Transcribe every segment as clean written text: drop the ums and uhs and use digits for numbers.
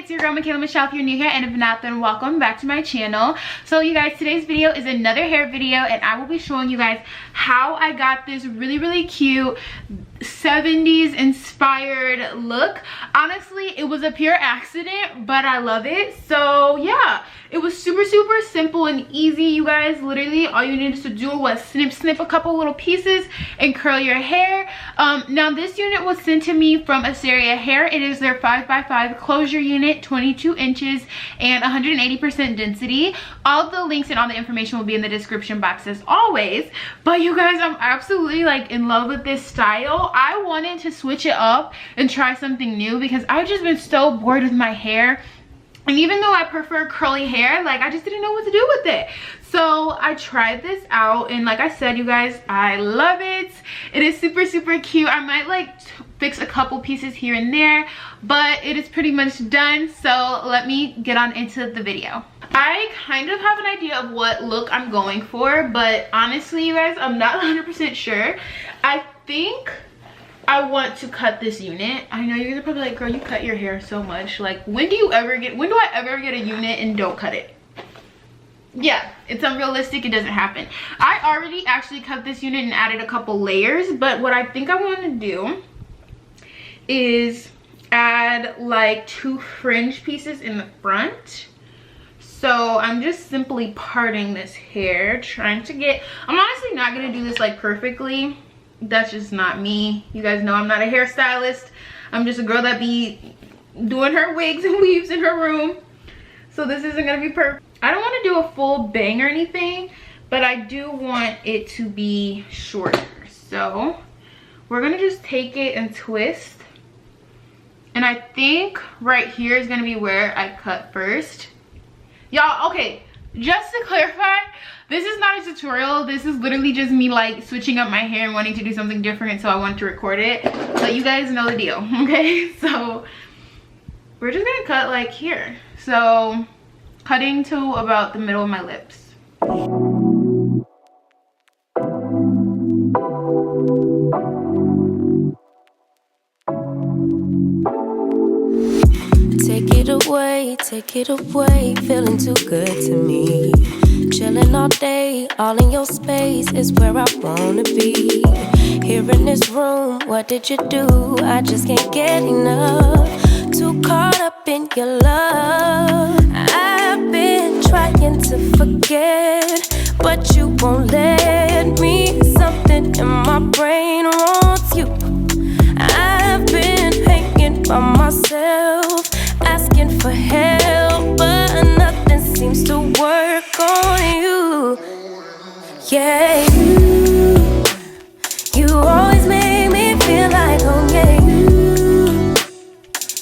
it's your girl Makayla Mashelle if you're new here, and if not, then welcome back to my channel. So you guys, today's video is another hair video, and I will be showing you guys how I got this really cute 70s inspired look. Honestly, it was a pure accident, but I love it. So yeah, it was super simple and easy, you guys. Literally all you needed to do was snip a couple little pieces and curl your hair. Now this unit was sent to me from Asteria Hair. It is their 5x5 closure unit, 22 inches and 180% density. All the links and all the information will be in the description box as always. But you guys, I'm absolutely like in love with this style. I wanted to switch it up and try something new because I've just been so bored with my hair. And even though I prefer curly hair, like I just didn't know what to do with it. So I tried this out, and like I said, you guys, I love it. It is super cute. I might like fix a couple pieces here and there, but it is pretty much done. So let me get on into the video. I kind of have an idea of what look I'm going for, but honestly, you guys, I'm not 100% sure. I think I want to cut this unit. I know you guys are probably like, girl, you cut your hair so much. Like, when do I ever get a unit and don't cut it? Yeah, it's unrealistic. It doesn't happen. I already actually cut this unit and added a couple layers, but what I think I want to do is add like 2 fringe pieces in the front. So I'm just simply parting this hair, trying to get, I'm honestly not going to do this like perfectly. That's just not me. You guys know I'm not a hairstylist. I'm just a girl that be doing her wigs and weaves in her room. So this isn't gonna be perfect. I don't want to do a full bang or anything, but I do want it to be shorter. So we're gonna just take it and twist. And I think right here is gonna be where I cut first. Y'all, okay, just to clarify, this is not a tutorial. This is literally just me like switching up my hair and wanting to do something different, so I wanted to record it. But you guys know the deal, okay? So we're just gonna cut like here. So cutting to about the middle of my lips. Take it away, feeling too good to me. Chilling all day, all in your space is where I wanna be. Here in this room, what did you do? I just can't get enough. Too caught up in your love. I've been trying to forget, but you won't let me. Something in my brain wants you. I've been hanging by myself, asking for help, but nothing seems to work on you. Yeah, you always make me feel like home. Yeah,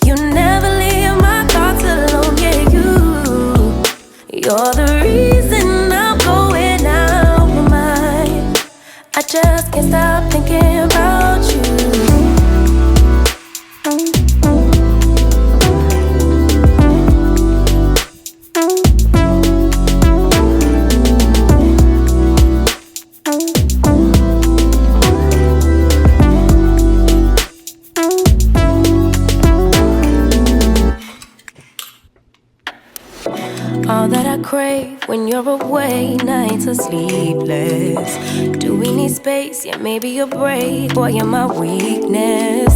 you never leave my thoughts alone. Yeah, you're the reason I'm going out my mind. I just can't stop thinking about you. All that I crave when you're away, nights are sleepless. Do we need space? Yeah, maybe a break. Boy, you're my weakness.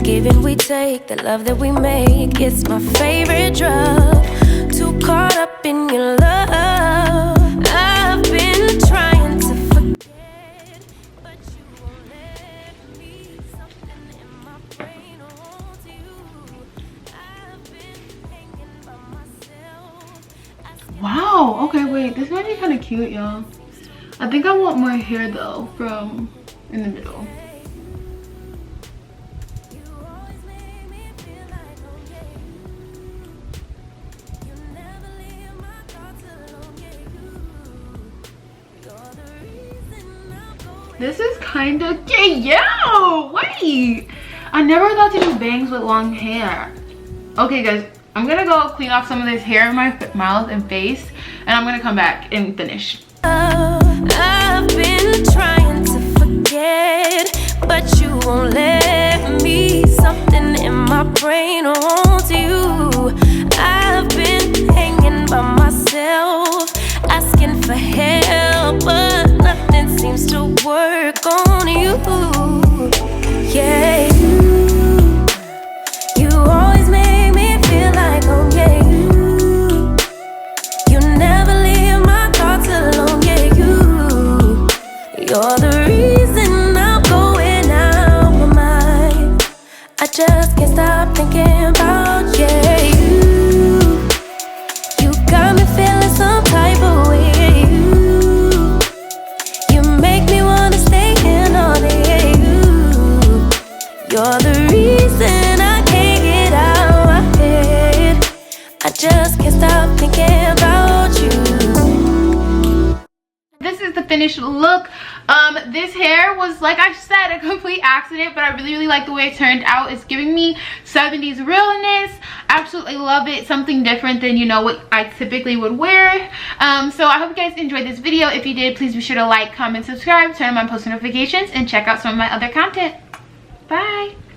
Give and we take, the love that we make, it's my favorite drug. Too caught up in your love. I've been trying to forget, but you won't let me. Something in my brain wants you. I've been hanging by myself. Wow, okay, wait, this might be kind of cute, y'all. I think I want more hair though from in the middle. This is kind of gay. Yo, wait, I never thought to do bangs with long hair. Okay guys, I'm gonna go clean off some of this hair in my mouth and face, and I'm gonna come back and finish. I've been trying to forget, but you won't let me. something in my brain wants you. I've been hanging by myself, asking for help, but nothing seems to work on you. Yeah, you always make me feel like home. Yeah, you never leave my thoughts alone. Yeah, you're the reason I'm going out my mind. I just can't stop thinking about you got me feeling some type of way. You make me wanna stay in all day. You're the reason I can't get out my head. I just can't stop thinking about you. This is the finished look. This hair was, like I said, a complete accident, but I really like the way it turned out. It's giving me 70s realness. Absolutely love it. Something different than, you know, what I typically would wear. So I hope you guys enjoyed this video. If you did, please be sure to like, comment, subscribe, turn on my post notifications, and check out some of my other content. Bye.